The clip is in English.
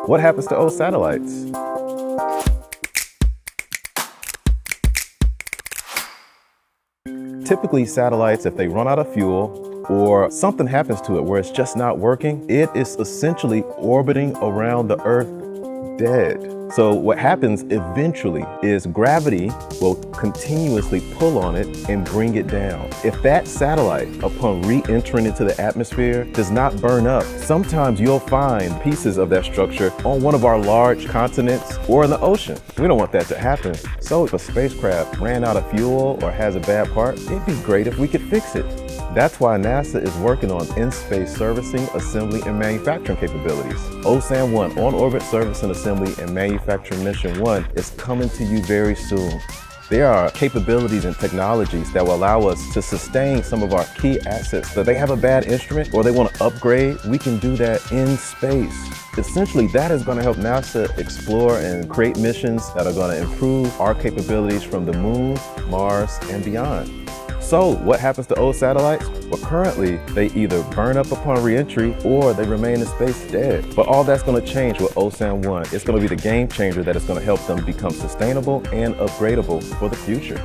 What happens to old satellites? Typically, satellites, if they run out of fuel or something happens to it where it's just not working, it is essentially orbiting around the Earth dead. So what happens eventually is gravity will continuously pull on it and bring it down. If that satellite, upon re-entering into the atmosphere, does not burn up, sometimes you'll find pieces of that structure on one of our large continents or in the ocean. We don't want that to happen. So if a spacecraft ran out of fuel or has a bad part, it'd be great if we could fix it. That's why NASA is working on in-space servicing, assembly, and manufacturing capabilities. OSAM-1, On-Orbit Service and Assembly and Manufacturing Mission 1, is coming to you very soon. There are capabilities and technologies that will allow us to sustain some of our key assets. So if they have a bad instrument or they want to upgrade, we can do that in space. Essentially, that is going to help NASA explore and create missions that are going to improve our capabilities from the moon, Mars, and beyond. So what happens to old satellites? Well, currently, they either burn up upon re-entry or they remain in space dead. But all that's going to change with OSAM-1. It's going to be the game changer that is going to help them become sustainable and upgradable for the future.